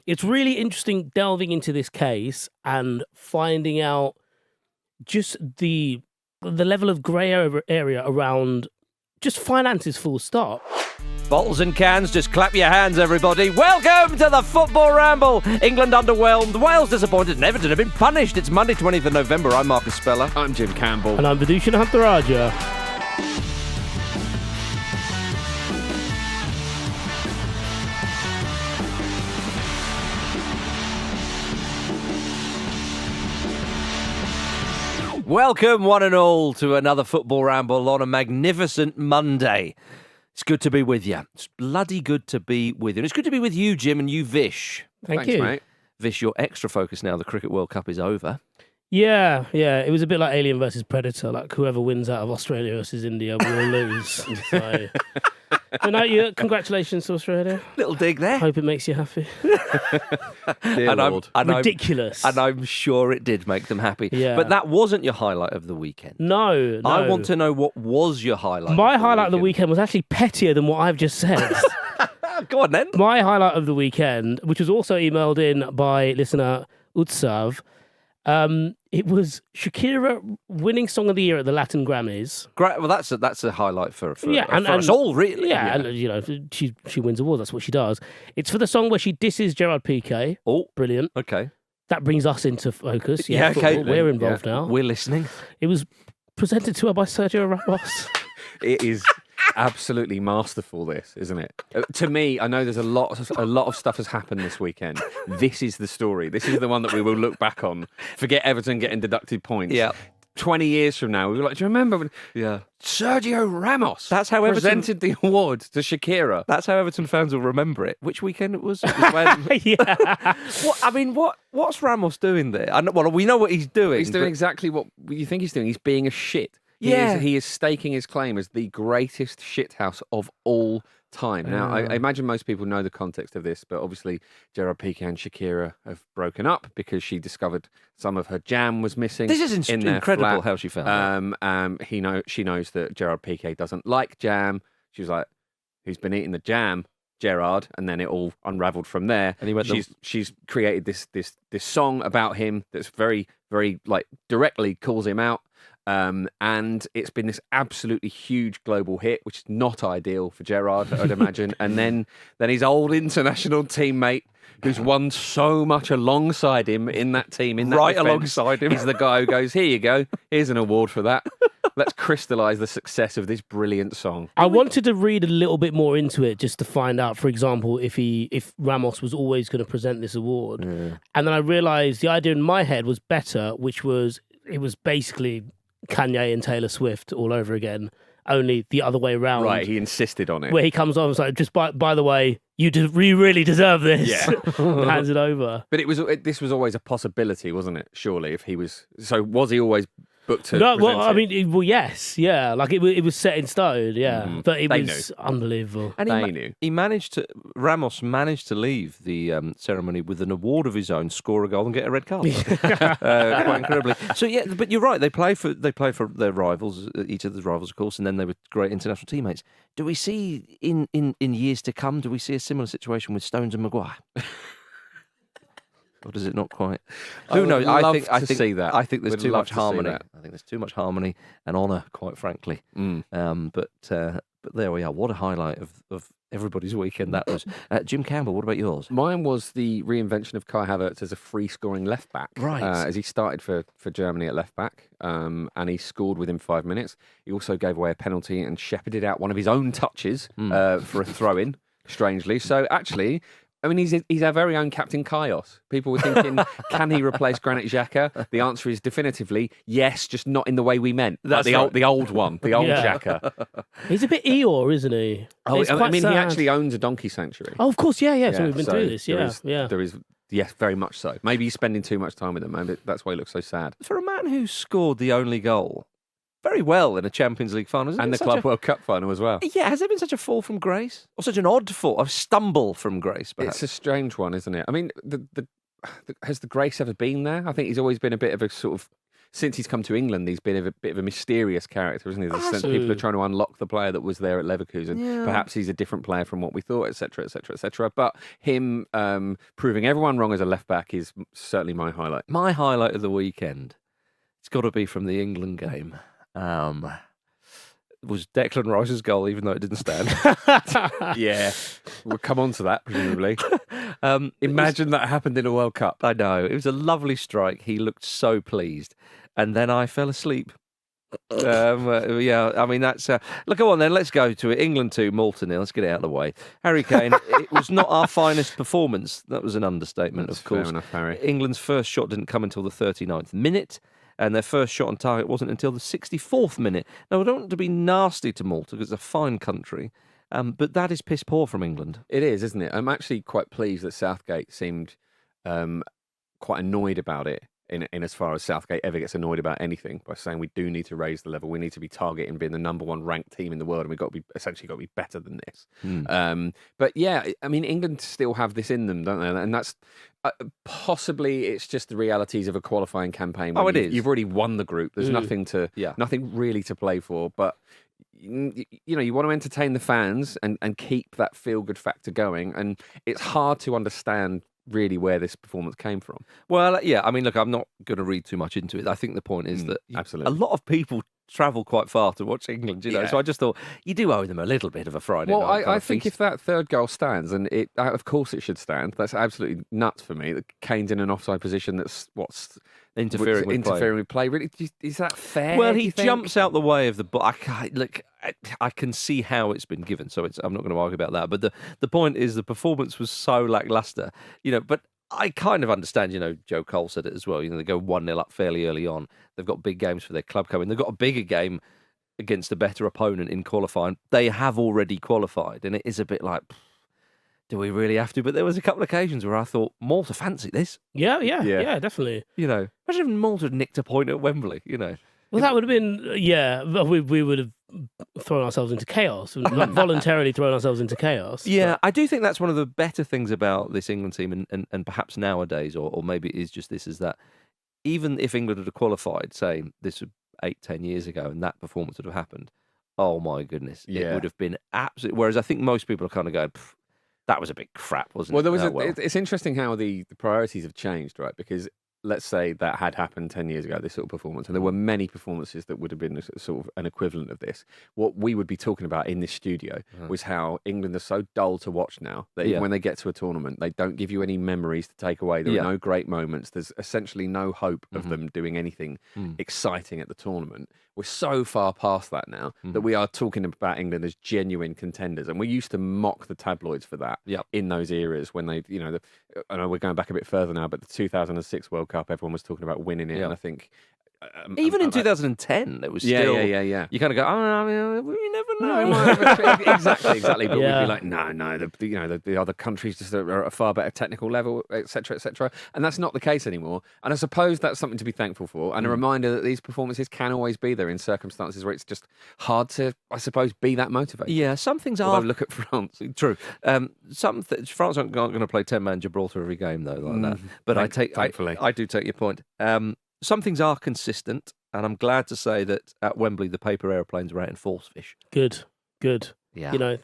it's really interesting delving into this case and finding out just the level of grey area around just finances, full stop. Bottles and cans, just clap your hands, everybody. Welcome to the Football Ramble. England underwhelmed, Wales disappointed, and Everton have been punished. It's Monday, 20th of November. I'm Marcus Speller. I'm Jim Campbell. And I'm Vish and Jim. Welcome, one and all, to another Football Ramble on a magnificent Monday. It's good to be with you. It's bloody good to be with you. And it's good to be with you, Jim, and you, Vish. Thanks, you. Mate. Vish, you're extra focused now. The Cricket World Cup is over. Yeah. It was a bit like Alien versus Predator. Like whoever wins out of Australia versus India will lose. So, congratulations to Australia. Little dig there. Hope it makes you happy. Dear Lord. Ridiculous. And I'm sure it did make them happy. Yeah. But that wasn't your highlight of the weekend. No. I want to know what was your highlight. My highlight of the weekend was actually pettier than what I've just said. Go on then. My highlight of the weekend, which was also emailed in by listener Utsav, it was Shakira winning Song of the Year at the Latin Grammys. Great. Well, that's a highlight for and us all, really. Yeah, and she wins awards. That's what she does. It's for the song where she disses Gerard Piqué. Oh, brilliant. Okay. That brings us into focus. Yeah, okay. Football. We're involved now. We're listening. It was presented to her by Sergio Ramos. It is absolutely masterful, this, isn't it? To me, I know there's a lot of stuff has happened this weekend. This is the story. This is the one that we will look back on. Forget Everton getting deducted points. Yeah. 20 years from now, we were like, do you remember when Sergio Ramos That's how Everton presented the award to Shakira? That's how Everton fans will remember it. Which weekend it was? It was when... Yeah. What's Ramos doing there? Well, we know what he's doing. He's doing exactly what you think he's doing. He's being a shit. He is staking his claim as the greatest shithouse of all time. Now, I imagine most people know the context of this, but obviously Gerard Piqué and Shakira have broken up because she discovered some of her jam was missing. This is incredible flat. how she found that. She knows that Gerard Piqué doesn't like jam. She was like, "Who's been eating the jam, Gerard?" And then it all unravelled from there. And he went, she's created this song about him that's very, very directly calls him out. And it's been this absolutely huge global hit, which is not ideal for Gerard, I'd imagine. And then his old international teammate, who's won so much alongside him in that team, alongside him, he's the guy who goes, "Here you go, here's an award for that. Let's crystallise the success of this brilliant song." I wanted to read a little bit more into it just to find out, for example, if Ramos was always going to present this award. Yeah. And then I realised the idea in my head was better, which was it was basically Kanye and Taylor Swift all over again, only the other way around. Right, he insisted on it. Where he comes on and was like, just by the way, you really deserve this. Yeah. Hands it over. But this was always a possibility, wasn't it? Surely, if he was... So was he always booked to No, well, present I mean, yes, yeah. Like it was set in stone, yeah. But it was unbelievable. And they knew. Ramos managed to leave the ceremony with an award of his own, score a goal and get a red card. Quite incredibly. So yeah, but you're right. They play for their rivals, each other's rivals, of course, and then they were great international teammates. Do we see in years to come? Do we see a similar situation with Stones and Maguire? Or does it not quite? Who knows? I think see that. I think there's too much harmony. I think there's too much harmony and honour, quite frankly. But there we are. What a highlight of everybody's weekend that was. Jim Campbell, what about yours? Mine was the reinvention of Kai Havertz as a free-scoring left-back. Right. As he started for Germany at left-back, and he scored within 5 minutes. He also gave away a penalty and shepherded out one of his own touches for a throw-in, strangely. So actually... I mean, he's our very own Captain Chaos. People were thinking, can he replace Granit Xhaka? The answer is definitively yes, just not in the way we meant. That's the old one, the old Xhaka. He's a bit Eeyore, isn't he? Oh, I mean, sad. he actually owns a donkey sanctuary. Oh, of course, yeah. So we've been through this, There is, yes, very much so. Maybe he's spending too much time with them. Maybe that's why he looks so sad. For a man who scored the only goal very well in a Champions League final. And the Club World Cup final as well. Yeah, has there been such a fall from grace? Or such an odd fall, a stumble from grace, perhaps? It's a strange one, isn't it? I mean, has the grace ever been there? I think he's always been a bit of a sort of since he's come to England, he's been a bit of a mysterious character, isn't he? The sense people are trying to unlock the player that was there at Leverkusen. Yeah. Perhaps he's a different player from what we thought, etc., etc., etc. But him proving everyone wrong as a left back is certainly my highlight. My highlight of the weekend, it's got to be from the England game. Was Declan Rice's goal, even though it didn't stand. Yeah, we'll come on to that presumably. Imagine that happened in a World Cup. I know. It was a lovely strike. He looked so pleased. And then I fell asleep. Yeah, I mean, that's... look, go on then, let's go to it. England 2, Malta 0. Let's get it out of the way. Harry Kane, it was not our finest performance. That was an understatement, That's of course. fair enough, Harry. England's first shot didn't come until the 39th minute. And their first shot on target wasn't until the 64th minute. Now, I don't want to be nasty to Malta because it's a fine country, but that is piss poor from England. It is, isn't it? I'm actually quite pleased that Southgate seemed quite annoyed about it. In as far as Southgate ever gets annoyed about anything, by saying we do need to raise the level, we need to be targeting being the number one ranked team in the world, and we've got to be essentially got to be better than this. But yeah, I mean, England still have this in them, don't they? And that's possibly it's just the realities of a qualifying campaign. Oh, it is. You've already won the group. There's nothing really to play for. But you know, you want to entertain the fans and keep that feel good factor going, and it's hard to understand really where this performance came from. Well, yeah, I mean, look, I'm not going to read too much into it. I think the point is that absolutely. a lot of people travel quite far to watch England, you know, so I just thought you do owe them a little bit of a Friday night. Well, I think if that third goal stands, and it, of course it should stand, that's absolutely nuts for me. That Kane's in an offside position that's interfering with play. Really, is that fair? Well, he jumps out the way of the ball. I can see how it's been given, so I'm not going to argue about that. But the point is the performance was so lacklustre, you know. But I kind of understand, you know. Joe Cole said it as well. You know, they go 1-0 up fairly early on. They've got big games for their club coming. They've got a bigger game against a better opponent in qualifying. They have already qualified, and it is a bit like, do we really have to? But there was a couple of occasions where I thought, Malta fancy this. Yeah, definitely. You know, imagine if Malta had nicked a point at Wembley, you know. Well, that would have been, we would have thrown ourselves into chaos, not voluntarily thrown ourselves into chaos. Yeah, I do think that's one of the better things about this England team, and perhaps nowadays, or maybe it is just this, is that even if England had qualified, say, this 8-10 years ago, and that performance would have happened, oh my goodness, it would have been absolute. Whereas I think most people are kind of going, that was a bit crap, wasn't it? Well, it's interesting how the priorities have changed, right? Because let's say that had happened 10 years ago, this sort of performance, and there were many performances that would have been sort of an equivalent of this. What we would be talking about in this studio was how England are so dull to watch now that even when they get to a tournament, they don't give you any memories to take away. There are no great moments. There's essentially no hope of them doing anything exciting at the tournament. We're so far past that now that we are talking about England as genuine contenders. And we used to mock the tabloids for that in those eras when they, you know, I know we're going back a bit further now, but the 2006 World Cup, everyone was talking about winning it. And I think... Even in 2010, it was still... Yeah. You kind of go, you never know. Exactly. But we'd be like, no, the other countries just are at a far better technical level, etc., etc. And that's not the case anymore. And I suppose that's something to be thankful for. And a reminder that these performances can always be there in circumstances where it's just hard to, I suppose, be that motivated. Yeah, some things are... Although look at France. True. France aren't going to play 10-man Gibraltar every game, though, like that. But thankfully. I do take your point. Some things are consistent, and I'm glad to say that at Wembley the paper aeroplanes were out in force, Fish. Good. Yeah. You know,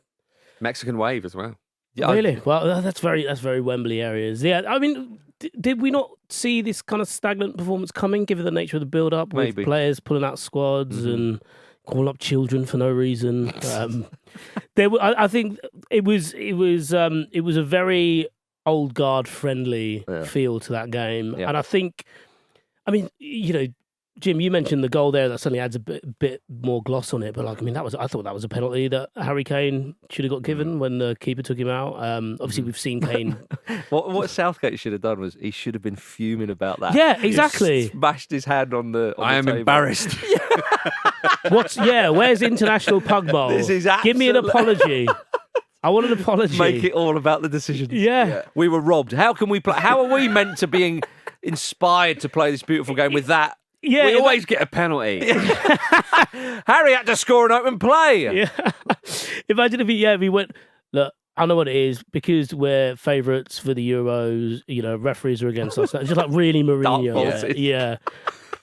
Mexican wave as well. Yeah, really? Well, that's very Wembley areas. Yeah, I mean, did we not see this kind of stagnant performance coming, given the nature of the build-up, with players pulling out squads and calling up children for no reason? I think it was a very old guard friendly feel to that game, and I think. I mean, you know, Jim, you mentioned the goal there that suddenly adds a bit more gloss on it, but I thought that was a penalty that Harry Kane should have got given when the keeper took him out. Obviously, we've seen Kane. What Southgate should have done was he should have been fuming about that. Yeah, exactly. He smashed his hand on the. I am embarrassed. Where's international PGMOL? Give me an apology. I want an apology. Make it all about the decision. Yeah. We were robbed. How can we play? How are we meant to be inspired to play this beautiful game with that? Yeah, we always get a penalty. Harry had to score an open play. Yeah. Imagine if he went, look, I know what it is, because we're favourites for the Euros, you know, referees are against us. It's just like really Mourinho. Yeah.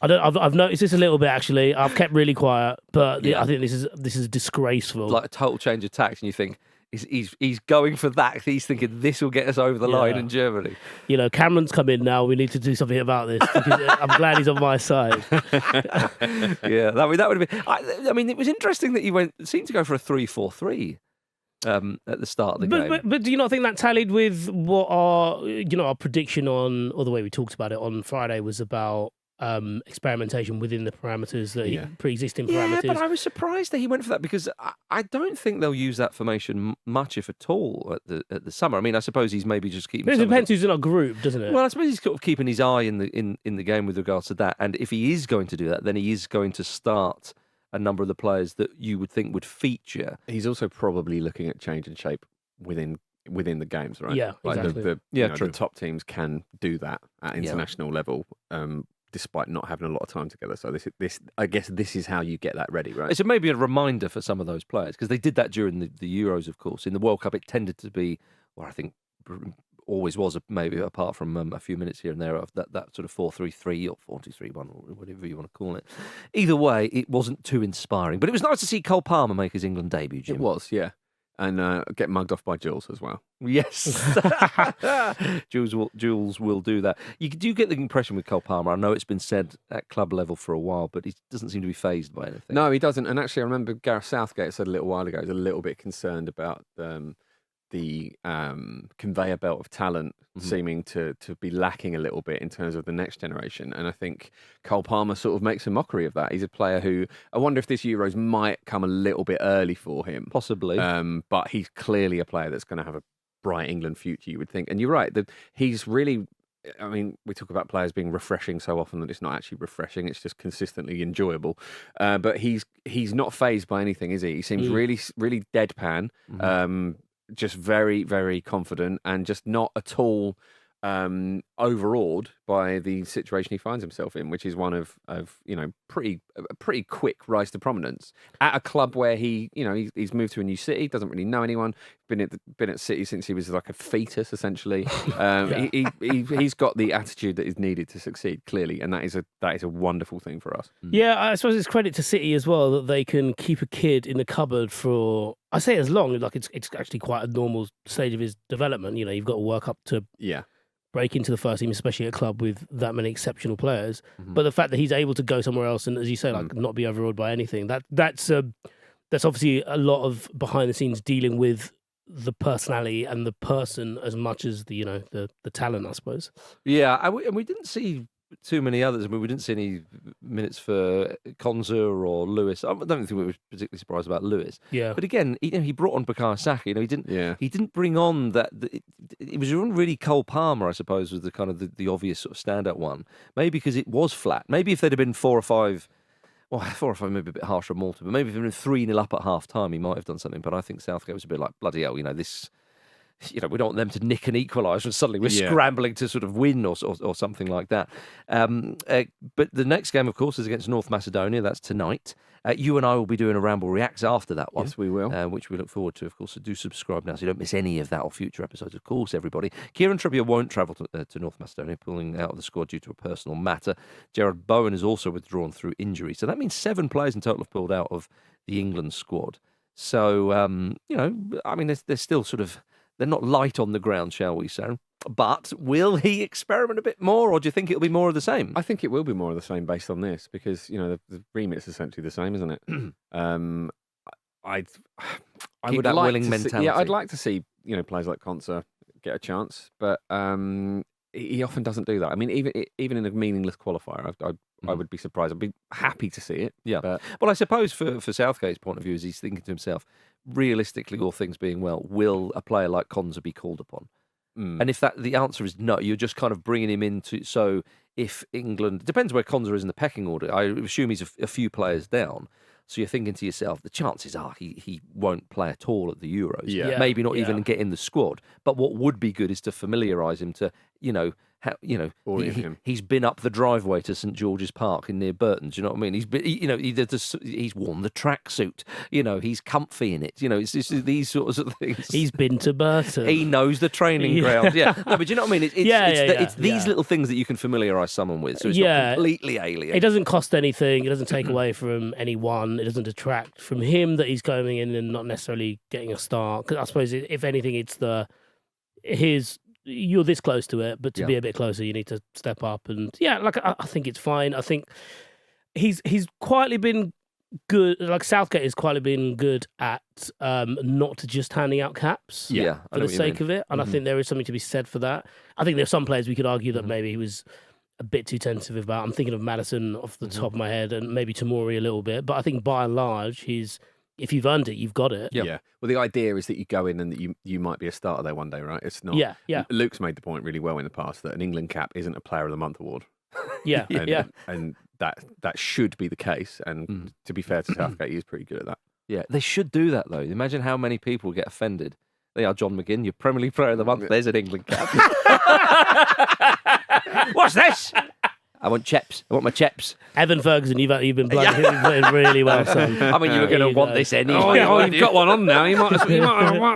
I've noticed this a little bit actually. I've kept really quiet, but Yeah. I think this is disgraceful. Like a total change of tactics, and you think he's going for that. He's thinking this will get us over the line in Germany. You know, Cameron's come in now. We need to do something about this. Because I'm glad he's on my side. Yeah, that would have been. I mean, it was interesting that he seemed to go for a 3-4-3 at the start of the game. But do you not think that tallied with what our prediction on, or the way we talked about it on Friday was about experimentation within the parameters, pre-existing parameters? Yeah, but I was surprised that he went for that because I don't think they'll use that formation much, if at all, at the summer. I mean, I suppose he's maybe just keeping. It depends who's in our group, doesn't it? Well, I suppose he's sort of keeping his eye in the game with regards to that. And if he is going to do that, then he is going to start a number of the players that you would think would feature. He's also probably looking at change and shape within the games, right? Yeah, exactly. The top teams can do that at international level. Despite not having a lot of time together, so I guess this is how you get that ready, right? It's maybe a reminder for some of those players because they did that during the Euros, of course. In the World Cup, it tended to be, or I think always was, maybe apart from a few minutes here and there, of that sort of 4-3-3 or 4-2-3-1 or whatever you want to call it. Either way, it wasn't too inspiring, but it was nice to see Cole Palmer make his England debut. Jim. It was, yeah. And get mugged off by Jules as well. Yes. Jules will do that. You do get the impression with Cole Palmer, I know it's been said at club level for a while, but he doesn't seem to be fazed by anything. No, he doesn't. And actually, I remember Gareth Southgate said a little while ago, he was a little bit concerned about the conveyor belt of talent seeming to be lacking a little bit in terms of the next generation. And I think Cole Palmer sort of makes a mockery of that. He's a player who, I wonder if this Euros might come a little bit early for him. Possibly. But he's clearly a player that's going to have a bright England future, you would think. And you're right, he's really... I mean, we talk about players being refreshing so often that it's not actually refreshing; it's just consistently enjoyable. But he's not fazed by anything, is he? He seems really, really deadpan. Just very, very confident and just not at all overawed by the situation he finds himself in, which is one of pretty quick rise to prominence at a club where he's moved to a new city, doesn't really know anyone, been at City since he was like a fetus essentially. He's got the attitude that is needed to succeed clearly, and that is a wonderful thing for us. Yeah, I suppose it's credit to City as well that they can keep a kid in the cupboard for, I say as long, like it's actually quite a normal stage of his development. You know, you've got to work up to break into the first team, especially at a club with that many exceptional players. But the fact that he's able to go somewhere else and, as you say, like not be overawed by anything, that's obviously a lot of behind the scenes dealing with the personality and the person as much as the talent, I suppose. Yeah, and we didn't see too many others. I mean, we didn't see any minutes for Konza or Lewis. I don't think we were particularly surprised about Lewis. Yeah, but again, he brought on Bukayo Saka. He didn't bring on that. It was really Cole Palmer, I suppose, was the kind of the obvious sort of standout one. Maybe because it was flat. Maybe if there'd have been 4 or 5. Well, 4 or 5 maybe a bit harsher on Malta, but maybe if it had been 3-0 up at half time, he might have done something. But I think Southgate was a bit like, bloody hell, this. We don't want them to nick and equalise, and suddenly we're scrambling to sort of win or something like that. But the next game, of course, is against North Macedonia. That's tonight. You and I will be doing a Ramble Reacts after that one. Yes, we will. Which we look forward to, of course. So do subscribe now so you don't miss any of that or future episodes, of course, everybody. Kieran Trippier won't travel to North Macedonia, pulling out of the squad due to a personal matter. Gerard Bowen is also withdrawn through injury. So that means 7 players in total have pulled out of the England squad. So, I mean, they're still sort of... They're not light on the ground, shall we say. But will he experiment a bit more, or do you think it'll be more of the same? I think it will be more of the same based on this, because the remit's essentially the same, isn't it? I would that like willing mentality. I'd like to see players like Konsa get a chance, but he often doesn't do that. I mean, even in a meaningless qualifier, I would be surprised. I'd be happy to see it. Yeah. But... Well, I suppose for Southgate's point of view, is he's thinking to himself, realistically, all things being well, will a player like Konsa be called upon? And if the answer is no, you're just kind of bringing him into. So if England, depends where Konsa is in the pecking order. I assume he's a few players down. So you're thinking to yourself, the chances are he won't play at all at the Euros. Yeah. Maybe not even get in the squad. But what would be good is to familiarise him to, how Orient him. he's been up the driveway to St George's Park in near Burton. Do you know what I mean? He's been, he's worn the tracksuit. He's comfy in it. It's these sorts of things. He's been to Burton. He knows the training ground. Yeah, no, but do you know what I mean? It's these little things that you can familiarise someone with. So it's not completely alien. It doesn't cost anything. It doesn't take away from anyone. It doesn't detract from him that he's going in and not necessarily getting a start. Because I suppose if anything, it's you're this close to it, but to be a bit closer, you need to step up. And I think it's fine. I think he's quietly been good. Like Southgate has quietly been good at not just handing out caps. For the sake of it, and I think there is something to be said for that. I think there's some players we could argue that maybe he was a bit too tentative about. I'm thinking of Maddison off the top of my head, and maybe Tomori a little bit. But I think by and large, if you've earned it, you've got it. Yeah. Well, the idea is that you go in and that you might be a starter there one day, right? It's not. Yeah. Luke's made the point really well in the past that an England cap isn't a Player of the Month award. And that should be the case. And to be fair to Southgate, he's pretty good at that. Yeah, they should do that though. Imagine how many people get offended. They are John McGinn, your Premier League Player of the Month. There's an England cap. What's this? I want chips. I want my chips. Evan Ferguson, you've been playing really well, son. I mean, you were going to want this anyway. You've got one on now. You might as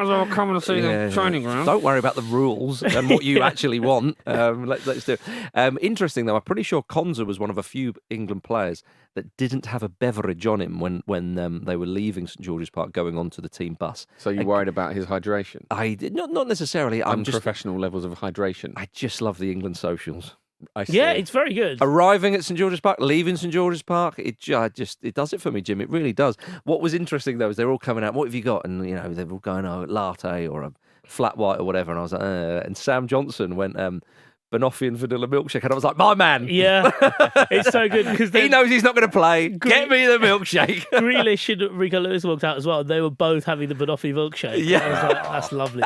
well come and see the training ground. Don't worry about the rules and what you actually want. Let's do it. Interesting, though, I'm pretty sure Konza was one of a few England players that didn't have a beverage on him when they were leaving St George's Park going on to the team bus. So you worried about his hydration? I did not necessarily. Unprofessional levels of hydration. I just love the England socials. Yeah, it's very good. Arriving at St George's Park, leaving St George's Park, it does it for me, Jim. It really does. What was interesting though is they're all coming out. What have you got? And they're all going, latte or a flat white or whatever. And I was like, and Sam Johnson went, Banoffee and vanilla milkshake, and I was like, my man. Yeah, it's so good because he knows he's not going to play. Get me the milkshake. Grealish and Rico Lewis walked out as well. They were both having the Banoffee milkshake. Yeah, I was like, that's lovely.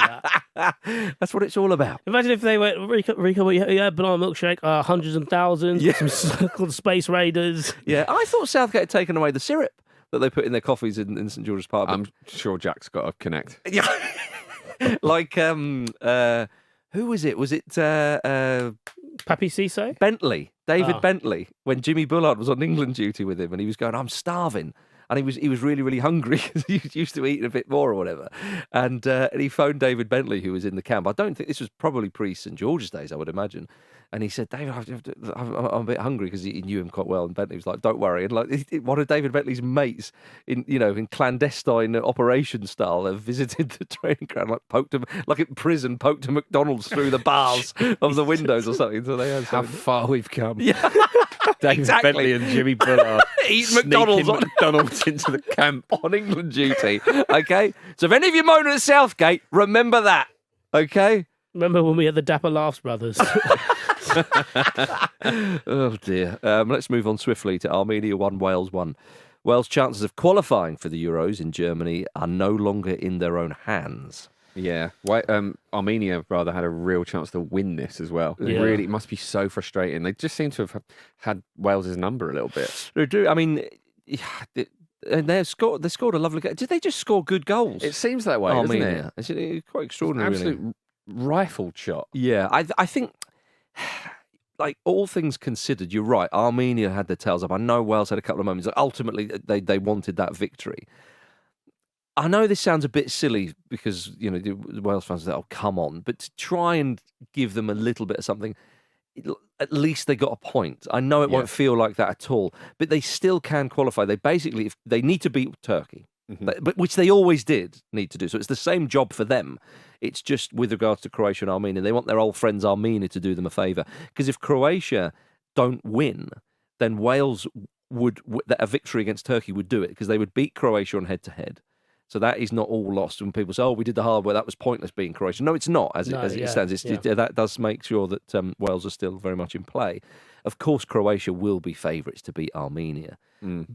That's what it's all about. Imagine if they went, Rico, yeah, banana milkshake, hundreds and thousands, some Space Raiders. Yeah, I thought Southgate had taken away the syrup that they put in their coffees in St George's Park. I'm sure Jack's got a connect. Yeah, like who was it? Was it Papi Cisse? Bentley, David Bentley, when Jimmy Bullard was on England duty with him, and he was going, I'm starving. And he was really, really hungry because he used to eat a bit more or whatever. And he phoned David Bentley, who was in the camp. I don't think this was probably pre-St George's days, I would imagine. And he said, David, I'm a bit hungry because he knew him quite well. And Bentley was like, don't worry. And like one of David Bentley's mates in clandestine operation style, have visited the training ground, like poked him, like in prison, poked a McDonald's through the bars of the windows or something. So they had how far we've come. Yeah. David Bentley and Jimmy Bullard eat McDonald's into the camp on England duty. Okay, so if any of you moan at Southgate, remember that. Okay, remember when we had the Dapper Laughs brothers? Oh dear. Let's move on swiftly to Armenia 1, Wales 1. Wales' chances of qualifying for the Euros in Germany are no longer in their own hands. Yeah, Armenia rather had a real chance to win this as well. Yeah. Really, it must be so frustrating. They just seem to have had Wales's number a little bit. They do. I mean, and they scored a lovely goal. Did they just score good goals? It seems that way, doesn't it? It's quite extraordinary. Absolute rifle shot. Yeah, I think, like all things considered, you're right. Armenia had their tails up. I know Wales had a couple of moments. Ultimately, they wanted that victory. I know this sounds a bit silly because, the Wales fans say, oh, come on. But to try and give them a little bit of something, at least they got a point. I know it won't feel like that at all, but they still can qualify. They basically, if they need to beat Turkey, but which they always did need to do. So it's the same job for them. It's just with regards to Croatia and Armenia. They want their old friends Armenia to do them a favour. Because if Croatia don't win, then Wales a victory against Turkey would do it because they would beat Croatia on head-to-head. So that is not all lost. When people say, "Oh, we did the hard work," that was pointless being Croatia. No, it's not. As it stands, that does make sure that Wales are still very much in play. Of course, Croatia will be favourites to beat Armenia,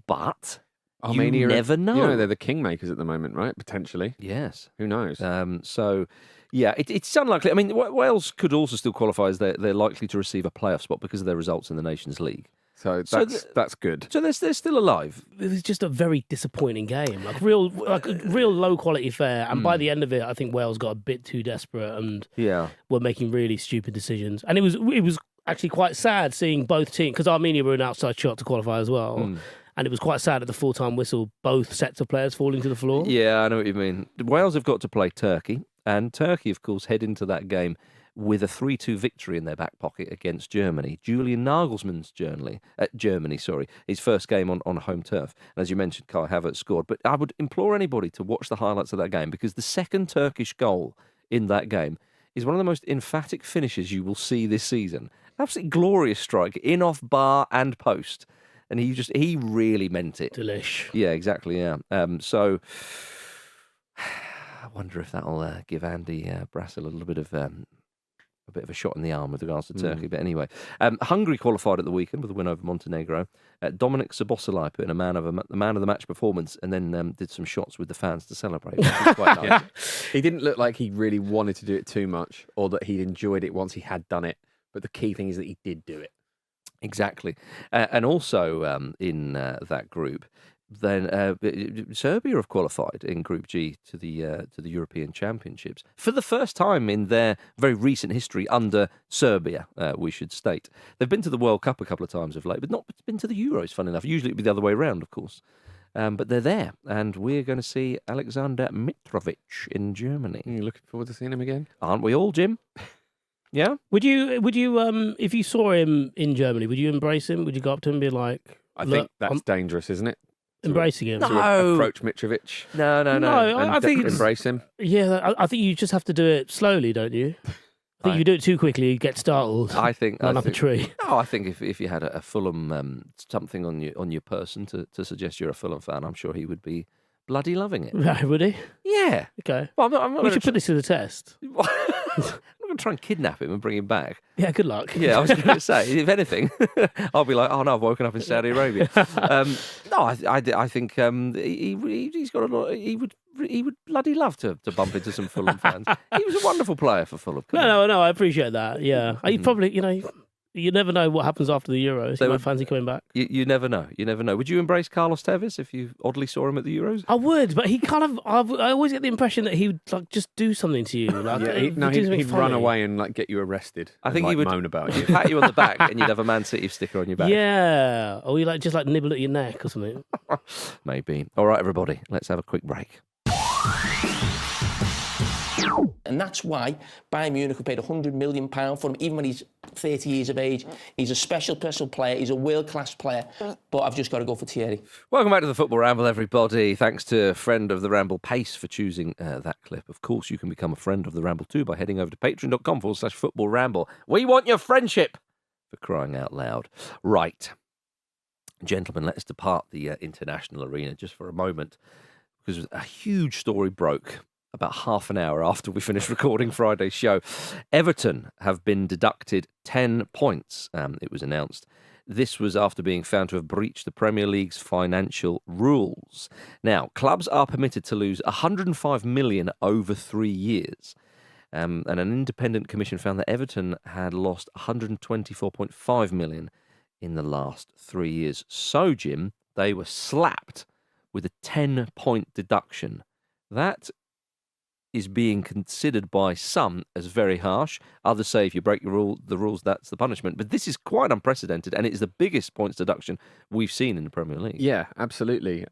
but Armenia, you never know. They're the kingmakers at the moment, right? Potentially. Yes. Who knows? So, yeah, it's unlikely. I mean, Wales could also still qualify as they're likely to receive a playoff spot because of their results in the Nations League. So that's good. So they're still alive. It was just a very disappointing game, like real low quality affair. And by the end of it, I think Wales got a bit too desperate and were making really stupid decisions. And it was actually quite sad seeing both teams, because Armenia were an outside shot to qualify as well. And it was quite sad at the full-time whistle, both sets of players falling to the floor. Yeah, I know what you mean. Wales have got to play Turkey, and Turkey, of course, head into that game with a 3-2 victory in their back pocket against Germany. Julian Nagelsmann's Germany, his first game on home turf. And as you mentioned, Kai Havertz scored. But I would implore anybody to watch the highlights of that game, because the second Turkish goal in that game is one of the most emphatic finishes you will see this season. Absolutely glorious strike, in, off, bar and post. And he really meant it. Delish. Yeah, exactly, yeah. So I wonder if that'll give Andy Brassel a little bit of a shot in the arm with regards to Turkey. But anyway, Hungary qualified at the weekend with a win over Montenegro. Dominic Szoboszlai put in a man of the match performance, and then did some shots with the fans to celebrate, which was quite nice. He didn't look like he really wanted to do it too much, or that he'd enjoyed it once he had done it. But the key thing is that he did do it. Exactly. And also in that group, then Serbia have qualified in Group G to the European Championships for the first time in their very recent history under Serbia, we should state. They've been to the World Cup a couple of times of late, but not been to the Euros, fun enough. Usually it'd be the other way around, of course. But they're there, and we're going to see Alexander Mitrovic in Germany. Are you looking forward to seeing him again? Aren't we all, Jim? Yeah? Would you if you saw him in Germany, would you embrace him? Would you go up to him and be like, I think that's dangerous, isn't it? Embracing him? To approach Mitrovic. No. I think embrace him. Yeah, I think you just have to do it slowly, don't you? I think if you do it too quickly, you get startled. I think run up a tree. No, I think if you had a Fulham something on your person to suggest you're a Fulham fan, I'm sure he would be bloody loving it. Right, would he? Yeah. Okay. Well, I'm not we should put this to the test. I'm not going to try and kidnap him and bring him back. Yeah, good luck. Yeah, I was going to say, if anything, I'll be like, oh no, I've woken up in Saudi Arabia. No, I think he's got a lot. He would bloody love to bump into some Fulham fans. He was a wonderful player for Fulham. No, I appreciate that. Yeah, he probably, you never know what happens after the Euros. You might fancy coming back. You never know. You never know. Would you embrace Carlos Tevez if you oddly saw him at the Euros? I would, but he kind of. I always get the impression that he would just do something to you. Like, he'd run away and get you arrested. I think he would moan about you, pat you on the back, and you'd have a Man City sticker on your back. Yeah, or you just nibble at your neck or something. Maybe. All right, everybody, let's have a quick break. And that's why Bayern Munich have paid £100 million for him, even when he's 30 years of age. He's a special player. He's a world-class player. But I've just got to go for Thierry. Welcome back to the Football Ramble, everybody. Thanks to friend of the Ramble, Pace, for choosing that clip. Of course, you can become a friend of the Ramble too by heading over to patreon.com/Football Ramble. We want your friendship, for crying out loud. Right. Gentlemen, let's depart the international arena just for a moment, because a huge story broke about half an hour after we finished recording Friday's show. Everton have been deducted 10 points, it was announced. This was after being found to have breached the Premier League's financial rules. Now, clubs are permitted to lose 105 million over 3 years. And an independent commission found that Everton had lost 124.5 million in the last 3 years. So, Jim, they were slapped with a 10-point deduction. That is being considered by some as very harsh. Others say if you break the rules, that's the punishment. But this is quite unprecedented, and it is the biggest points deduction we've seen in the Premier League. Yeah, absolutely.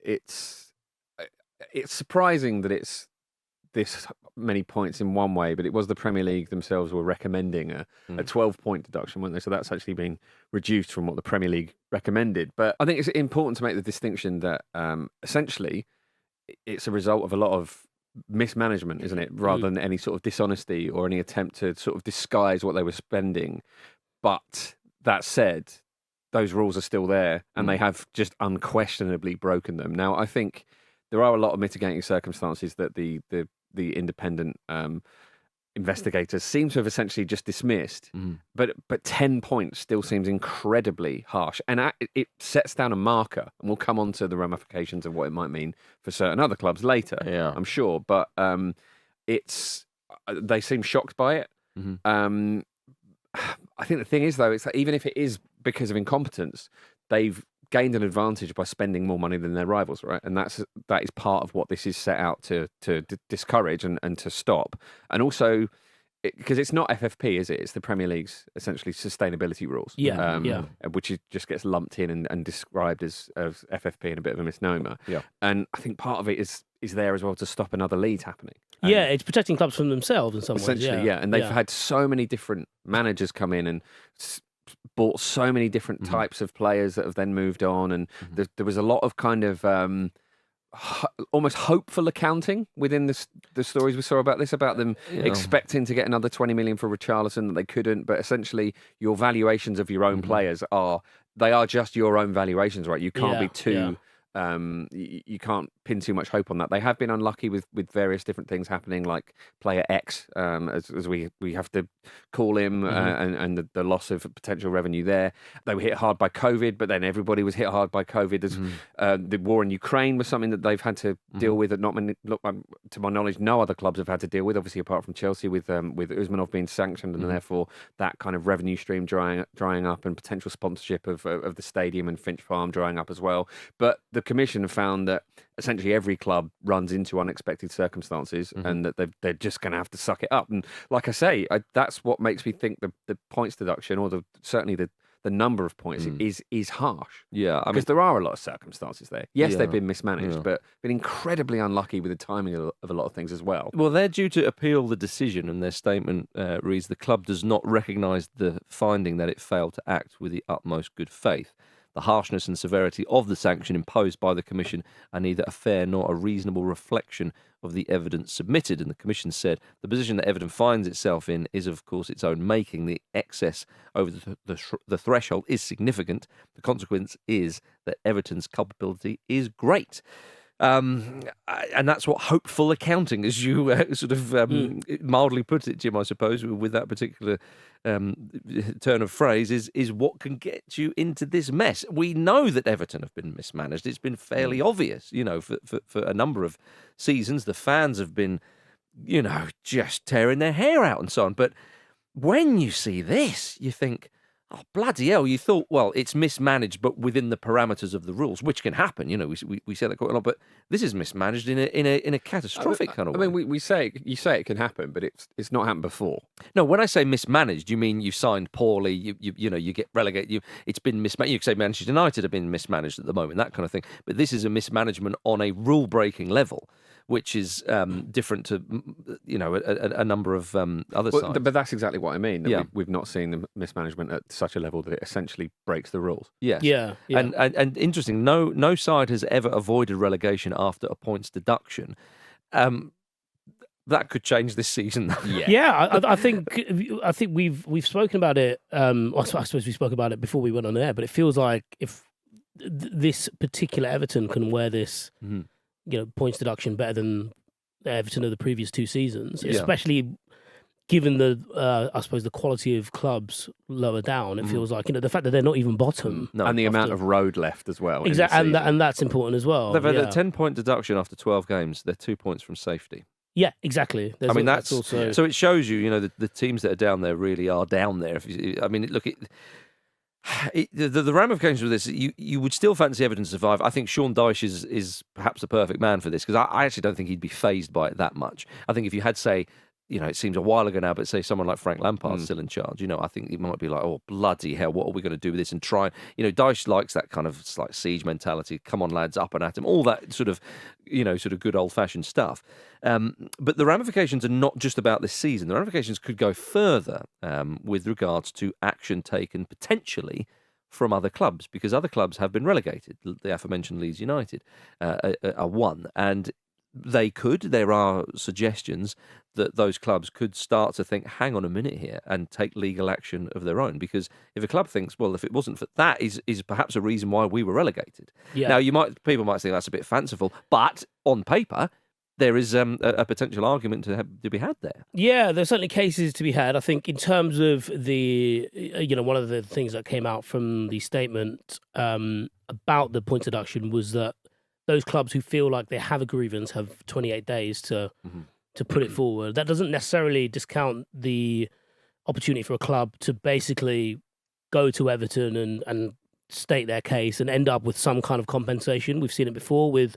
It's surprising that it's this many points in one way, but it was the Premier League themselves were recommending a 12-point deduction, weren't they? So that's actually been reduced from what the Premier League recommended. But I think it's important to make the distinction that essentially it's a result of a lot of mismanagement, isn't it? Rather than any sort of dishonesty or any attempt to sort of disguise what they were spending. But that said, those rules are still there, and they have just unquestionably broken them. Now, I think there are a lot of mitigating circumstances that the independent investigators seem to have essentially just dismissed. But 10 points still seems incredibly harsh, and it sets down a marker. And we'll come on to the ramifications of what it might mean for certain other clubs later. Yeah, I'm sure. But they seem shocked by it. I think the thing is, though, it's that even if it is because of incompetence, they've gained an advantage by spending more money than their rivals, right? And that is part of what this is set out to discourage and to stop. And also, because it's not FFP, is it? It's the Premier League's essentially sustainability rules. Which just gets lumped in and described as FFP and a bit of a misnomer. Yeah. And I think part of it is there as well to stop another lead happening. It's protecting clubs from themselves in some ways. Essentially, yeah. And they've had so many different managers come in and bought so many different types of players that have then moved on. And there was a lot of kind of almost hopeful accounting within the stories we saw about this, about them expecting to get another 20 million for Richarlison that they couldn't. But essentially, your valuations of your own players are just your own valuations, right? You can't be too... you can't pin too much hope on that. They have been unlucky with various different things happening, like player X, as we have to call him, and the loss of potential revenue there. They were hit hard by COVID, but then everybody was hit hard by COVID. The war in Ukraine was something that they've had to deal with. That not many, to my knowledge, no other clubs have had to deal with. Obviously, apart from Chelsea, with Usmanov being sanctioned, and therefore that kind of revenue stream drying up, and potential sponsorship of the stadium and Finch Farm drying up as well. But the Commission have found that essentially every club runs into unexpected circumstances, and that they're just going to have to suck it up. And like I say, that's what makes me think the points deduction, or certainly the number of points is harsh. Yeah, because there are a lot of circumstances there. Yes, they've been mismanaged, but been incredibly unlucky with the timing of a lot of things as well. Well, they're due to appeal the decision, and their statement reads: the club does not recognise the finding that it failed to act with the utmost good faith. The harshness and severity of the sanction imposed by the Commission are neither a fair nor a reasonable reflection of the evidence submitted. And the Commission said the position that Everton finds itself in is, of course, its own making. The excess over the threshold is significant. The consequence is that Everton's culpability is great. And that's what hopeful accounting, as you sort of mildly put it, Jim, I suppose, with that particular turn of phrase, is what can get you into this mess. We know that Everton have been mismanaged. It's been fairly obvious, for a number of seasons. The fans have been, just tearing their hair out and so on. But when you see this, you think, oh, bloody hell, you thought, well, it's mismanaged, but within the parameters of the rules, which can happen. We say that quite a lot, but this is mismanaged in a catastrophic kind of way. I mean, you say it can happen, but it's not happened before. No, when I say mismanaged, you mean you signed poorly, you get relegated, it's been mismanaged. You could say Manchester United have been mismanaged at the moment, that kind of thing. But this is a mismanagement on a rule-breaking level, which is different to a number of other sides. But that's exactly what I mean. We've not seen the mismanagement at such a level that it essentially breaks the rules. Yes. Yeah. And interesting, no side has ever avoided relegation after a points deduction. That could change this season. I think we've spoken about it. I suppose we spoke about it before we went on air, but it feels like if this particular Everton can wear this. Points deduction better than the Everton of the previous two seasons, especially given I suppose the quality of clubs lower down. It feels like the fact that they're not even bottom, and the amount of road left as well. Exactly, and that's important as well. They've had a 10-point deduction after 12 games. They're 2 points from safety. Yeah, exactly. That's also so. It shows you, the teams that are down there really are down there. The ramifications of this, you would still fancy Everton to survive. I think Sean Dyche is perhaps the perfect man for this, because I actually don't think he'd be fazed by it that much. I think if you had, say, it seems a while ago now, but say someone like Frank Lampard's still in charge, I think he might be like, oh, bloody hell, what are we going to do with this? And try, Dyche likes that kind of like siege mentality. Come on, lads, up and at him. All that sort of good old-fashioned stuff. But the ramifications are not just about this season. The ramifications could go further with regards to action taken potentially from other clubs, because other clubs have been relegated. The aforementioned Leeds United are one, and there are suggestions that those clubs could start to think, hang on a minute here, and take legal action of their own. Because if a club thinks, well, if it wasn't for that, is perhaps a reason why we were relegated. Yeah. Now, people might think that's a bit fanciful, but on paper, there is a potential argument to be had there. Yeah, there's certainly cases to be had. I think in terms of the, one of the things that came out from the statement about the point deduction was that those clubs who feel like they have a grievance have 28 days to put it forward. That doesn't necessarily discount the opportunity for a club to basically go to Everton and state their case and end up with some kind of compensation. We've seen it before with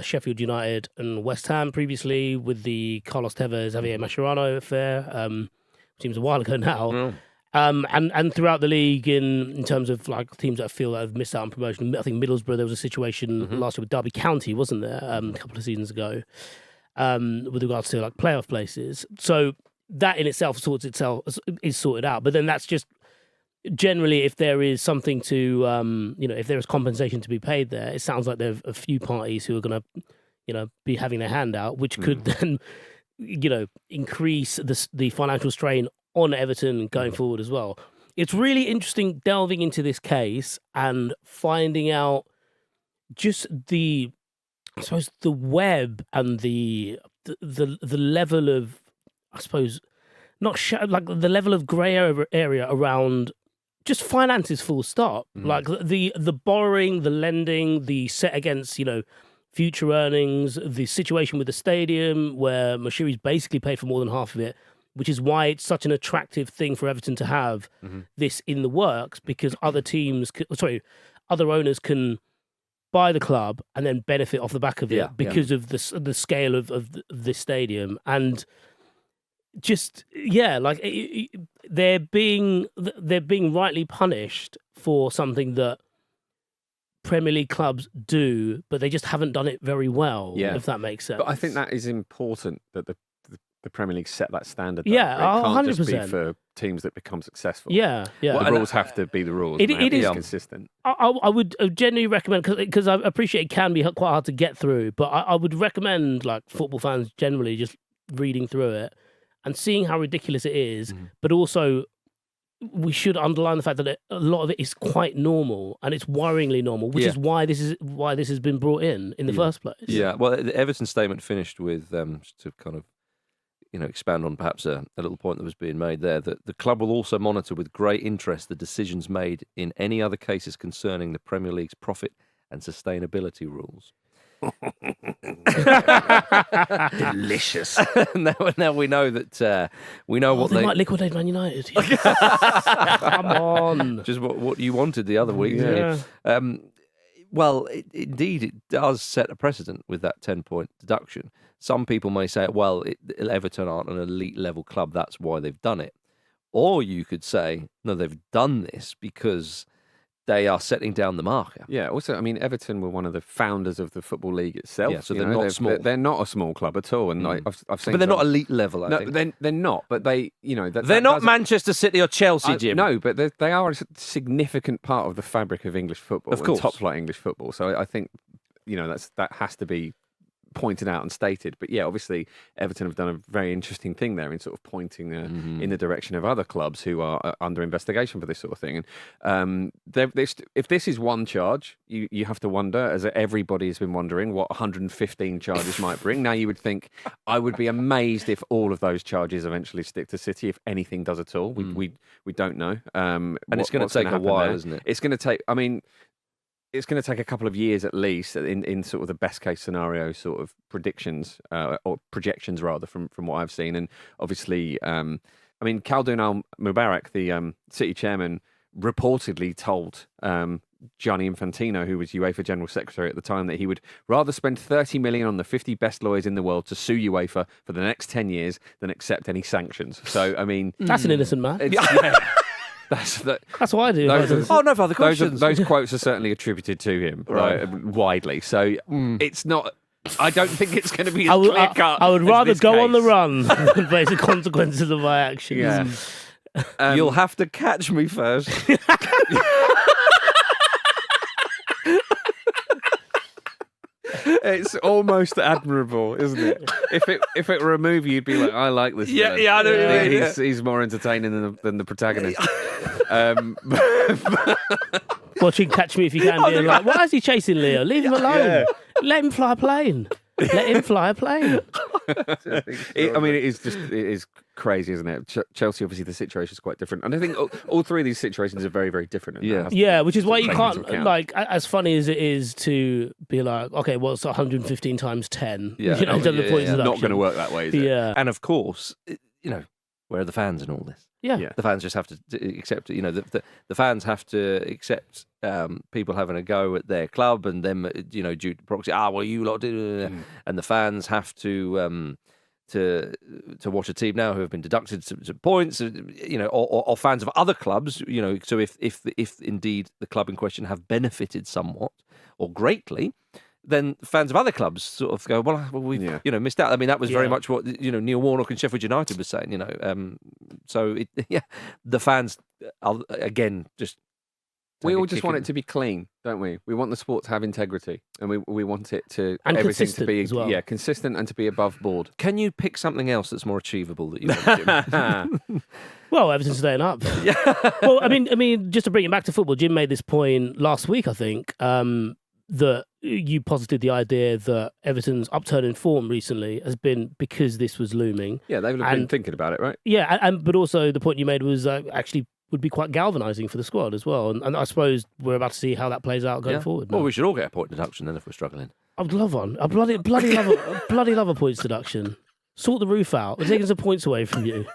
Sheffield United and West Ham previously, with the Carlos Tevez, Javier Mascherano affair, seems a while ago now. And throughout the league in terms of like teams that I feel that have missed out on promotion. I think Middlesbrough, there was a situation last year with Derby County, wasn't there, a couple of seasons ago, with regards to like playoff places. So that in itself is sorted out. But then that's just generally, if there is something to, if there is compensation to be paid there, it sounds like there are a few parties who are going to, be having their hand out, which could then, increase the financial strain on Everton going forward as well. It's really interesting delving into this case and finding out just the web and the level of, I suppose, like the level of grey area around just finances full stop. Like the borrowing, the lending, the set against, future earnings, the situation with the stadium where Moshiri's basically paid for more than half of it, which is why it's such an attractive thing for Everton to have this in the works, because other owners can buy the club and then benefit off the back of it because of the scale of this stadium. And just, they're being rightly punished for something that Premier League clubs do, but they just haven't done it very well, if that makes sense. But I think that is important that the Premier League set that standard. Yeah, it can't 100%. just be for teams that become successful. Yeah. The rules have to be the rules. It is consistent. I would genuinely recommend, because I appreciate it can be quite hard to get through, but I would recommend like football fans generally just reading through it and seeing how ridiculous it is, but also we should underline the fact that a lot of it is quite normal, and it's worryingly normal, which is why this has been brought in the first place. Yeah, well, the Everton statement finished with to kind of expand on perhaps a little point that was being made there, that the club will also monitor with great interest the decisions made in any other cases concerning the Premier League's profit and sustainability rules. Delicious. now we know that we know what they might liquidate Man United. Come on, just what you wanted the other week. Yeah. Well, indeed, it does set a precedent with that 10-point deduction. Some people may say, well, Everton aren't an elite level club, that's why they've done it. Or you could say, no, they've done this because they are setting down the marker. Yeah, also, I mean, Everton were one of the founders of the Football League itself. Yeah, so they're not small. They're not a small club at all. And I've seen, but they're not elite level, I think. They're not, but they, they're not Manchester City or Chelsea, Jim. No, but they are a significant part of the fabric of English football. Of course. Top flight English football. So I think, that has to be pointed out and stated. But yeah, obviously Everton have done a very interesting thing there in sort of pointing in the direction of other clubs who are under investigation for this sort of thing. And if this is one charge, you have to wonder, as everybody has been wondering, what 115 charges might bring. Now you would think, I would be amazed if all of those charges eventually stick to City, if anything does at all. We don't know. And it's going to take a while, isn't it? It's going to take, it's going to take a couple of years at least in sort of the best case scenario sort of predictions or projections rather from what I've seen. And obviously, Khaldoon Al-Mubarak, the City chairman, reportedly told Gianni Infantino, who was UEFA General Secretary at the time, that he would rather spend 30 million on the 50 best lawyers in the world to sue UEFA for the next 10 years than accept any sanctions. So, that's an innocent man. That's what I do. No further questions. Those quotes are certainly attributed to him widely. So it's not. I don't think it's going to be as clear cut. I would rather go on the run than face the consequences of my actions. Yeah. You'll have to catch me first. It's almost admirable, isn't it? If it were a movie, you'd be like, I like this. Yeah, I know. Yeah. He's more entertaining than the protagonist. Watching Catch Me If You Can, being like, why is he chasing Leo? Leave him alone. Yeah. Let him fly a plane. Let him fly a plane. It is crazy, isn't it? Chelsea, obviously, the situation is quite different, and I think all three of these situations are very, very different. Yeah, which is why you can't, like, as funny as it is to be like, okay, well, it's 115 times 10. Yeah, the points not going to work that way, is it? Yeah, and of course, Where are the fans in all this? Yeah. The fans just have to accept it. The fans have to accept people having a go at their club, and them, due to proxy. Well, you lot did, and the fans have to watch a team now who have been deducted some points, or fans of other clubs. So if indeed the club in question have benefited somewhat or greatly, then fans of other clubs sort of go, well, we've missed out. I mean, that was very much what Neil Warnock and Sheffield United was saying. The fans are, again, just we all just want it to be clean, don't we? We want the sport to have integrity, and we want it to and everything to be as well. consistent and to be above board. Can you pick something else that's more achievable that you want, Jim? Well, Everton's staying up. Well, I mean, just to bring it back to football, Jim made this point last week, I think. That you posited the idea that Everton's upturn in form recently has been because this was looming. Yeah, they've been thinking about it, right? Yeah, but also the point you made was actually would be quite galvanising for the squad as well. And I suppose we're about to see how that plays out going forward. Well, we should all get a point deduction then if we're struggling. I'd love one. I bloody love a points deduction. Sort the roof out. We're taking some points away from you.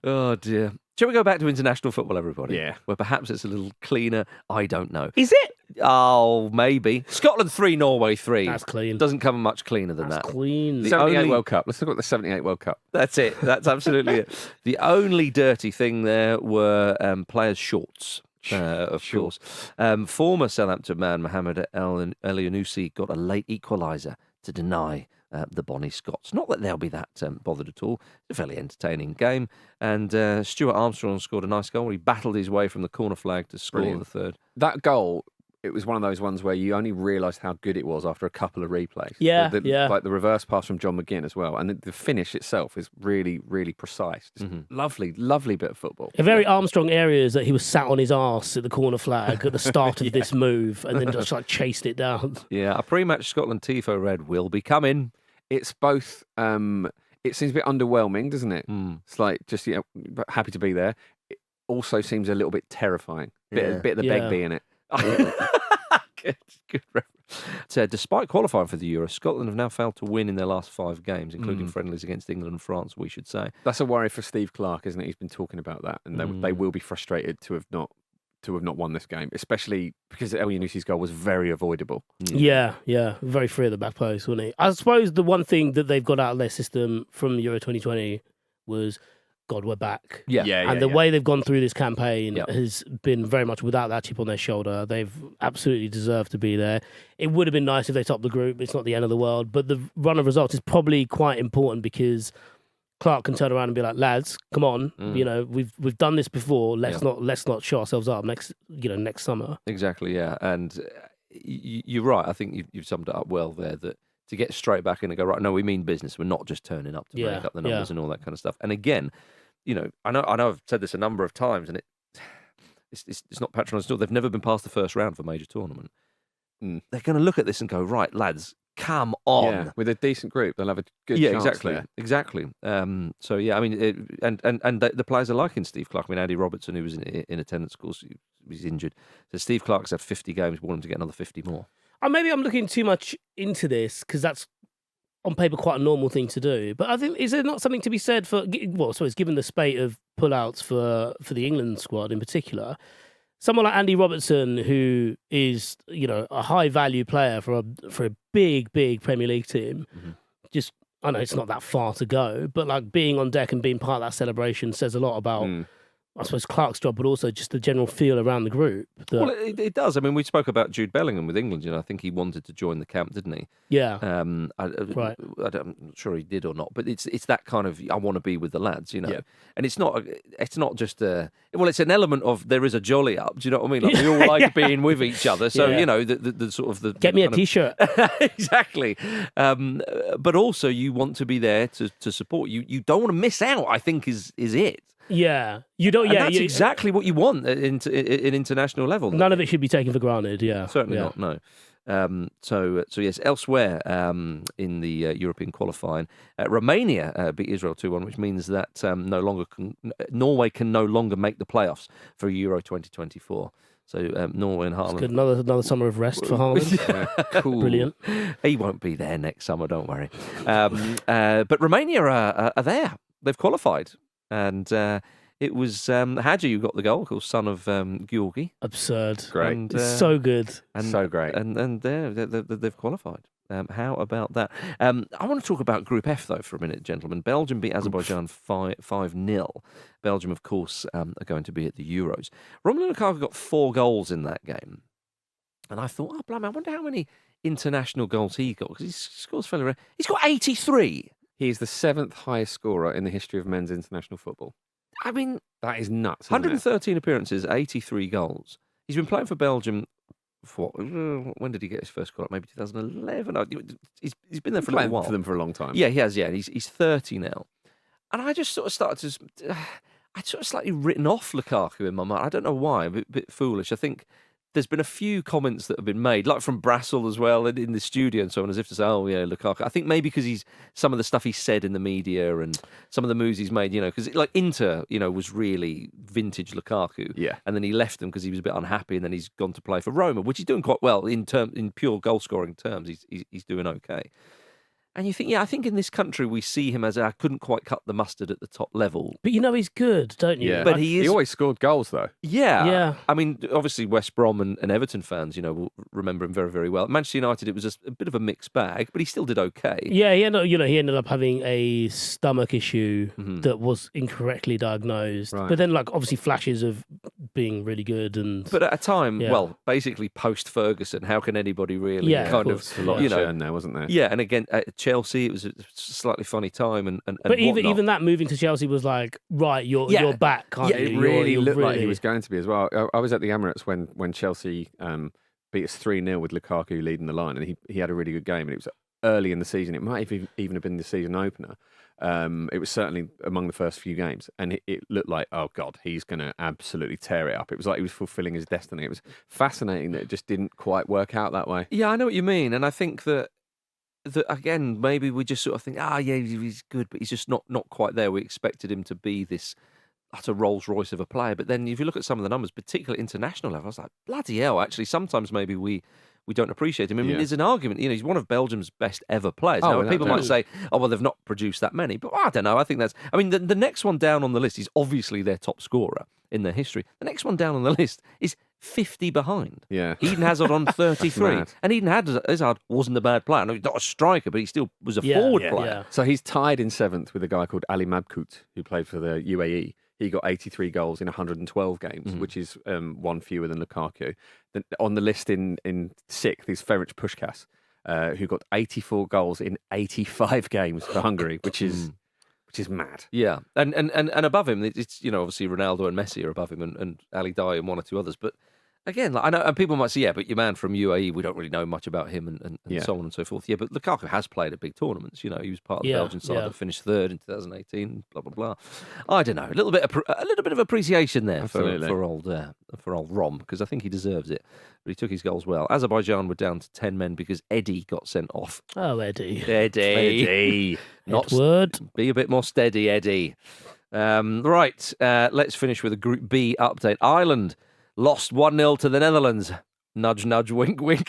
Oh dear. Shall we go back to international football, everybody? Yeah. Where perhaps it's a little cleaner. I don't know. Is it? Oh, maybe. Scotland 3, Norway 3. That's clean. Doesn't come much cleaner than That's that. clean. The 78 only- World Cup. Let's talk about the 78 World Cup. That's it. That's absolutely it. The only dirty thing there were players' shorts. Of course. Former Southampton man Mohamed El Elyounoussi got a late equaliser to deny the Bonnie Scots. Not that they'll be that bothered at all. It's a fairly entertaining game. And Stuart Armstrong scored a nice goal. He battled his way from the corner flag to score the third. That goal, it was one of those ones where you only realised how good it was after a couple of replays. Yeah, Like the reverse pass from John McGinn as well. And the finish itself is really, really precise. Just lovely, lovely bit of football. A very Armstrong area is that he was sat on his arse at the corner flag at the start of this move and then just chased it down. Yeah, a pre-match Scotland tifo red will be coming. It's both. It seems a bit underwhelming, doesn't it? It's like just happy to be there. It also seems a little bit terrifying. Bit of the Begbie in it. Good reference. So, despite qualifying for the Euro, Scotland have now failed to win in their last 5 games, including friendlies against England and France, we should say. That's a worry for Steve Clarke, isn't it? He's been talking about that, and they will be frustrated to have not won this game, especially because Elyounoussi goal was very avoidable. Yeah, very free at the back post, wasn't he? I suppose the one thing that they've got out of their system from Euro 2020 was, God, we're back. And the way they've gone through this campaign has been very much without that chip on their shoulder. They've absolutely deserved to be there. It would have been nice if they topped the group. It's not the end of the world, but the run of results is probably quite important because Clark can turn around and be like, lads, come on, we've done this before. Let's not show ourselves up next summer. Exactly, yeah. And you're right. I think you've summed it up well there. That to get straight back in and go, right, no, we mean business. We're not just turning up to make up the numbers and all that kind of stuff. And again, I know I've said this a number of times, and it's not patronising. They've never been past the first round of a major tournament. They're going to look at this and go, right, lads, come on. Yeah, with a decent group, they'll have a good chance there. Exactly. So yeah, I mean, and the players are liking Steve Clarke. I mean, Andy Robertson, who was in attendance, of course, he's injured. So Steve Clarke's had 50 games. We want him to get another 50 more. Maybe I'm looking too much into this because that's on paper quite a normal thing to do. But I think, is there not something to be said for? Well, so it's given the spate of pullouts for the England squad in particular. Someone like Andy Robertson, who is, a high value player for a big Premier League team, just, I know it's not that far to go, but like being on deck and being part of that celebration says a lot about, I suppose, Clark's job, but also just the general feel around the group. Well, it does. I mean, we spoke about Jude Bellingham with England. I think he wanted to join the camp, didn't he? Yeah. Right. I'm not sure he did or not, but it's that kind of, I want to be with the lads, Yeah. And it's not just it's an element of there is a jolly up. Do you know what I mean? Like, we all like being with each other. So, the sort of the... Get me a T-shirt. Exactly. But also you want to be there to support. You don't want to miss out, I think is it. Yeah, you don't. And that's exactly what you want in international level. None of it should be taken for granted. Yeah, certainly not. No. So yes. Elsewhere in the European qualifying, Romania beat Israel 2-1, which means that Norway can no longer make the playoffs for Euro 2024. So Norway and Haaland. Good. Another summer of rest for Haaland. Cool. Brilliant. He won't be there next summer. Don't worry. But Romania are there. they've qualified, and it was Hadji who got the goal, of course, son of Georgi. Absurd. Great. And, It's so good. So great. And they've qualified. How about that? I want to talk about Group F, though, for a minute, gentlemen. Belgium beat Azerbaijan 5-0. Belgium, of course, are going to be at the Euros. Romelu Lukaku got 4 goals in that game. And I thought, oh, blimey, I wonder how many international goals he got, because he scores fairly rare. He's got 83. He is the 7th highest scorer in the history of men's international football. I mean, That is nuts. Isn't it? 113 appearances, 83 goals. He's been playing for Belgium for when did he get his first goal? Maybe 2011. He's been there for a little Playing while. for them for a long time. Yeah, he has. Yeah, and he's 30 now. And I just sort of started to, I'd sort of slightly written off Lukaku in my mind. I don't know why. A bit foolish. I think there's been a few comments that have been made, like from Brassel as well, in the studio and so on, as if to say, oh, yeah, Lukaku. I think maybe because some of the stuff he said in the media and some of the moves he's made, because like Inter, was really vintage Lukaku. Yeah. And then he left them because he was a bit unhappy, and then he's gone to play for Roma, which he's doing quite well in pure goal-scoring terms. He's doing okay. And you think, I think in this country we see him as I couldn't quite cut the mustard at the top level. But he's good, don't you? Yeah. But he always scored goals, though. Yeah. Yeah. I mean, obviously West Brom and Everton fans, will remember him very, very well. At Manchester United, it was a bit of a mixed bag, but he still did okay. Yeah, he ended up having a stomach issue that was incorrectly diagnosed. Right. But then, obviously flashes of being really good and... But at a time, Yeah. well, basically post-Ferguson, how can anybody really Yeah, of kind course. of, A lot of churn there, wasn't there? Yeah, and again, at Chelsea, it was a slightly funny time and But whatnot. even that moving to Chelsea was like, right, you're back, can't Yeah, you? it You're- really you're looked like really- he was going to be as well. I was at the Emirates when Chelsea beat us 3-0 with Lukaku leading the line, and he had a really good game, and it was early in the season. It might have even have been the season opener. It was certainly among the first few games, and it looked like, oh God, he's going to absolutely tear it up. It was like he was fulfilling his destiny. It was fascinating that it just didn't quite work out that way. Yeah, I know what you mean, and I think that again, maybe we just sort of think, yeah, he's good, but he's just not quite there. We expected him to be this utter Rolls Royce of a player, but then if you look at some of the numbers, particularly international level, I was like, bloody hell! Actually, sometimes maybe we don't appreciate him. I mean, there's an argument. He's one of Belgium's best ever players. Oh, Now, without people doubt. might say, oh, well, they've not produced that many, but I don't know. I think that's. I mean, the next one down on the list is obviously their top scorer in their history. The next one down on the list is 50 behind. Yeah. Eden Hazard on 33. mad. And Eden Hazard wasn't a bad player. No, he's not a striker, but he still was a Yeah, forward yeah, player. yeah. So he's tied in 7th with a guy called Ali Mabkout, who played for the UAE. He got 83 goals in 112 games, which is one fewer than Lukaku. Then on the list in 6th is Ferenc Puskás, who got 84 goals in 85 games for Hungary, which is mad. Yeah, and above him, it's obviously Ronaldo and Messi are above him, and Ali Dai and one or two others. But again, I know, and people might say, yeah, but your man from UAE, we don't really know much about him, and so on and so forth. Yeah, but Lukaku has played at big tournaments. He was part of the Belgian side that finished 3rd in 2018. Blah blah blah. I don't know, a little bit of appreciation there for old Rom, because I think he deserves it. But he took his goals well. Azerbaijan were down to 10 men because Eddie got sent off. Oh, Eddie. Eddie. Edward. Be a bit more steady, Eddie. Right, let's finish with a Group B update. Ireland lost 1-0 to the Netherlands. Nudge, nudge, wink, wink.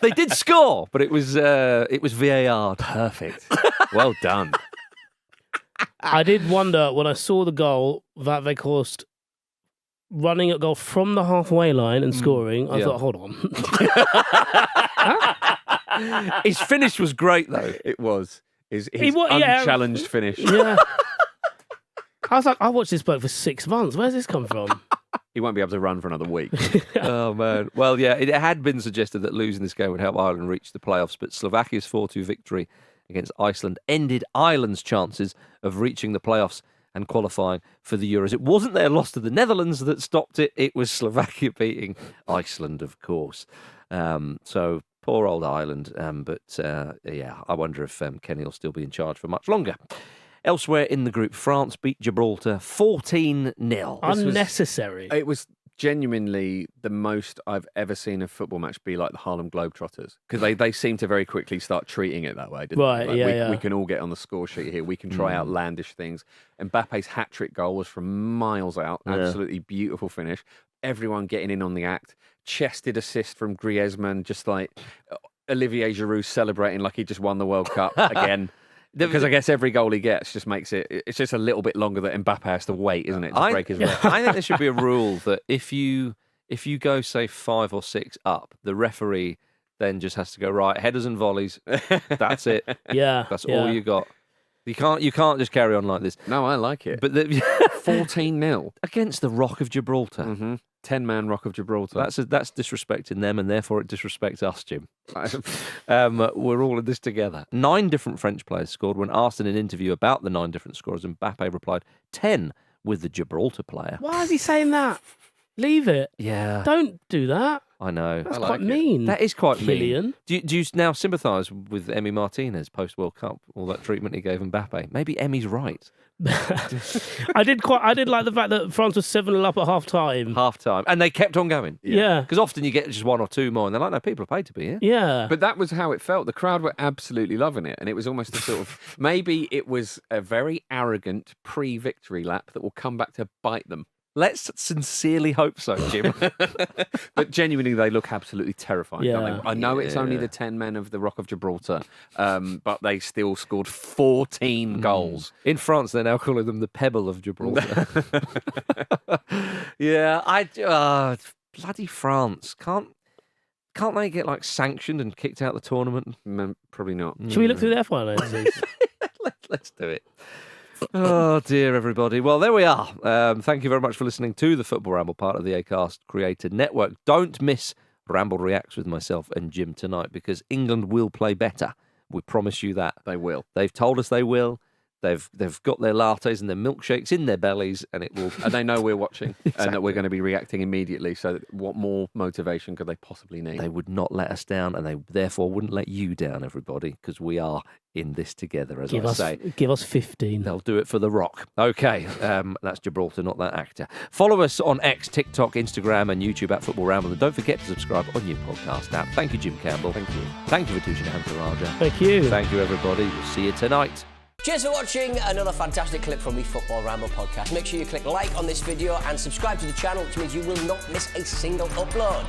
They did score, but it was VAR. Perfect. Well done. I did wonder when I saw the goal that they caused running at goal from the halfway line and scoring. I thought, hold on. His finish was great, though. It was. His wa- yeah. unchallenged finish. Yeah. I was like, I watched this bloke for 6 months. Where's this come from? He won't be able to run for another week. Oh, man. Well, yeah, it had been suggested that losing this game would help Ireland reach the playoffs, but Slovakia's 4-2 victory against Iceland ended Ireland's chances of reaching the playoffs and qualifying for the Euros. It wasn't their loss to the Netherlands that stopped it. It was Slovakia beating Iceland, of course. So poor old Ireland. Yeah, I wonder if Kenny will still be in charge for much longer. Elsewhere in the group, France beat Gibraltar 14-0. Unnecessary. It was genuinely the most I've ever seen a football match be like the Harlem Globetrotters, because they seem to very quickly start treating it that way, didn't Right, they? yeah, we can all get on the score sheet here. We can try outlandish things. Mbappe's hat-trick goal was from miles out. Absolutely beautiful finish. Everyone getting in on the act. Chested assist from Griezmann, just like Olivier Giroud celebrating like he just won the World Cup again. Because I guess every goal he gets just makes it's just a little bit longer that Mbappe has to wait, isn't it, to break his record? I think there should be a rule that if you go, say, 5 or 6 up, the referee then just has to go, right, headers and volleys. That's it. Yeah. That's all you got. You can't just carry on like this. No, I like it. But 14-0 against the Rock of Gibraltar. 10-man Rock of Gibraltar. That's disrespecting them, and therefore it disrespects us, Jim. We're all in this together. 9 different French players scored. When asked in an interview about the 9 different scorers, Mbappe replied 10 with the Gibraltar player. Why is he saying that? Leave it. Yeah. Don't do that. I know. That's like quite it. mean. That is quite Killian. mean. Do you now sympathise with Emi Martinez post World Cup? All that treatment he gave Mbappe. Maybe Emi's right. I did like the fact that France was 7-0 up at half time. Half time, and they kept on going. Yeah. Because often you get just 1 or 2 more, and they're like, no, people are paid to be here. Yeah. But that was how it felt. The crowd were absolutely loving it. And it was almost a sort of, maybe it was a very arrogant pre-victory lap that will come back to bite them. Let's sincerely hope so, Jim. But genuinely, they look absolutely terrifying. Yeah. Don't they? I know it's only the 10 men of the Rock of Gibraltar, but they still scored 14 goals. In France, they're now calling them the Pebble of Gibraltar. Bloody France. Can't they get sanctioned and kicked out of the tournament? Probably not. Should we look through the F1 agencies? Let's do it. Oh, dear, everybody. Well, there we are. Thank you very much for listening to the Football Ramble, part of the Acast Creator Network. Don't miss Ramble Reacts with myself and Jim tonight, because England will play better. We promise you that. They will. They've told us they will. They've got their lattes and their milkshakes in their bellies, and it will. And they know we're watching and that we're going to be reacting immediately. So what more motivation could they possibly need? They would not let us down, and they therefore wouldn't let you down, everybody, because we are in this together, as I say. Give us 15. They'll do it for The Rock. Okay, that's Gibraltar, not that actor. Follow us on X, TikTok, Instagram, and YouTube at Football Ramble, and don't forget to subscribe on your podcast app. Thank you, Jim Campbell. Thank you. Thank you, Vitushan Hantaraja. Thank you. Thank you, everybody. We'll see you tonight. Cheers for watching another fantastic clip from the Football Ramble podcast. Make sure you click like on this video and subscribe to the channel, which means you will not miss a single upload.